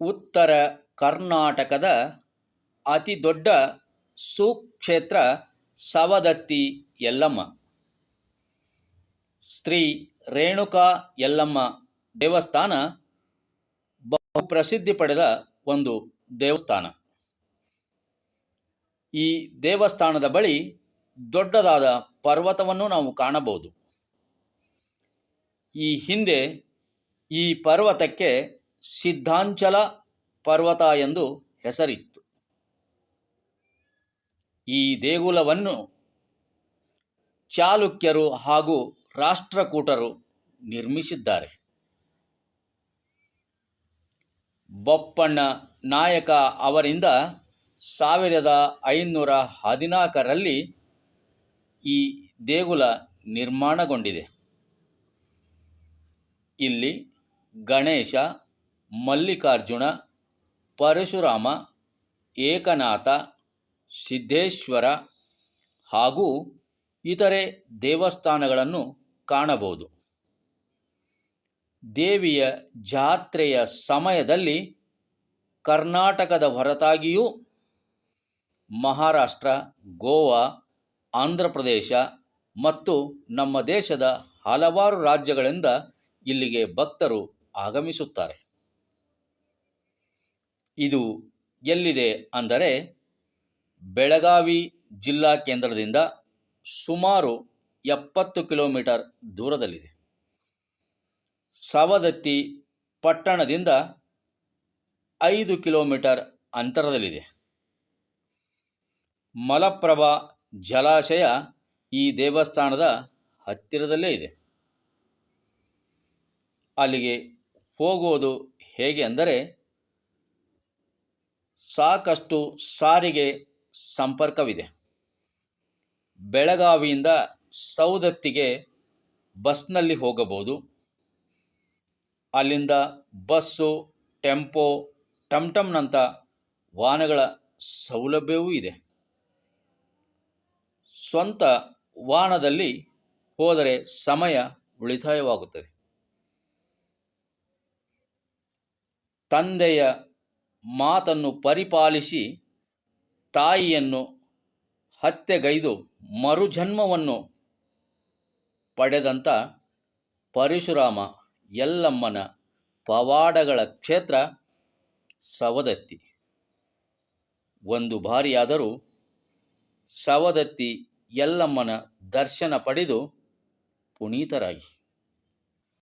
ಉತ್ತರ ಕರ್ನಾಟಕದ ಅತಿದೊಡ್ಡ ಸುಕ್ಷೇತ್ರ ಸವದತ್ತಿ ಯಲ್ಲಮ್ಮ. ಶ್ರೀ ರೇಣುಕಾ ಯಲ್ಲಮ್ಮ ದೇವಸ್ಥಾನ ಬಹು ಪ್ರಸಿದ್ಧಿ ಪಡೆದ ಒಂದು ದೇವಸ್ಥಾನ. ಈ ದೇವಸ್ಥಾನದ ಬಳಿ ದೊಡ್ಡದಾದ ಪರ್ವತವನ್ನು ನಾವು ಕಾಣಬಹುದು. ಈ ಹಿಂದೆ ಈ ಪರ್ವತಕ್ಕೆ ಸಿದ್ಧಾಂಚಲ ಪರ್ವತ ಎಂದು ಹೆಸರಿತ್ತು. ಈ ದೇಗುಲವನ್ನು ಚಾಲುಕ್ಯರು ಹಾಗೂ ರಾಷ್ಟ್ರಕೂಟರು ನಿರ್ಮಿಸಿದ್ದಾರೆ. ಬೊಪ್ಪಣ್ಣ ನಾಯಕ ಅವರಿಂದ 1514ರಲ್ಲಿ ಈ ದೇಗುಲ ನಿರ್ಮಾಣಗೊಂಡಿದೆ. ಇಲ್ಲಿ ಗಣೇಶ, ಮಲ್ಲಿಕಾರ್ಜುನ, ಪರಶುರಾಮ, ಏಕನಾಥ, ಸಿದ್ದೇಶ್ವರ ಹಾಗೂ ಇತರೆ ದೇವಸ್ಥಾನಗಳನ್ನು ಕಾಣಬಹುದು. ದೇವಿಯ ಜಾತ್ರೆಯ ಸಮಯದಲ್ಲಿ ಕರ್ನಾಟಕದ ಹೊರತಾಗಿಯೂ ಮಹಾರಾಷ್ಟ್ರ, ಗೋವಾ, ಆಂಧ್ರ ಪ್ರದೇಶ ಮತ್ತು ನಮ್ಮ ದೇಶದ ಹಲವಾರು ರಾಜ್ಯಗಳಿಂದ ಇಲ್ಲಿಗೆ ಭಕ್ತರು ಆಗಮಿಸುತ್ತಾರೆ. ಇದು ಎಲ್ಲಿದೆ ಅಂದರೆ ಬೆಳಗಾವಿ ಜಿಲ್ಲಾ ಕೇಂದ್ರದಿಂದ ಸುಮಾರು 70 ಕಿಲೋಮೀಟರ್ ದೂರದಲ್ಲಿದೆ. ಸವದತ್ತಿ ಪಟ್ಟಣದಿಂದ 5 ಕಿಲೋಮೀಟರ್ ಅಂತರದಲ್ಲಿದೆ. ಮಲಪ್ರಭಾ ಜಲಾಶಯ ಈ ದೇವಸ್ಥಾನದ ಹತ್ತಿರದಲ್ಲೇ ಇದೆ. ಅಲ್ಲಿಗೆ ಹೋಗೋದು ಹೇಗೆ ಅಂದರೆ ಸಾಕಷ್ಟು ಸಾರಿಗೆ ಸಂಪರ್ಕವಿದೆ. ಬೆಳಗಾವಿಯಿಂದ ಸವದತ್ತಿಗೆ ಬಸ್ನಲ್ಲಿ ಹೋಗಬಹುದು. ಅಲ್ಲಿಂದ ಬಸ್ಸು, ಟೆಂಪೋ, ಟಮ್ಟಮ್ನಂಥ ವಾಹನಗಳ ಸೌಲಭ್ಯವೂ ಇದೆ. ಸ್ವಂತ ವಾಹನದಲ್ಲಿ ಹೋದರೆ ಸಮಯ ಉಳಿತಾಯವಾಗುತ್ತದೆ. ತಂದೆಯ ಮಾತನ್ನು ಪರಿಪಾಲಿಸಿ ತಾಯಿಯನ್ನು ಹತ್ಯೆಗೈದು ಮರುಜನ್ಮವನ್ನು ಪಡೆದಂಥ ಪರಶುರಾಮ ಯಲ್ಲಮ್ಮನ ಪವಾಡಗಳ ಕ್ಷೇತ್ರ ಸವದತ್ತಿ. ಒಂದು ಬಾರಿಯಾದರೂ ಸವದತ್ತಿ ಯಲ್ಲಮ್ಮನ ದರ್ಶನ ಪಡೆದು ಪುನೀತರಾಗಿ.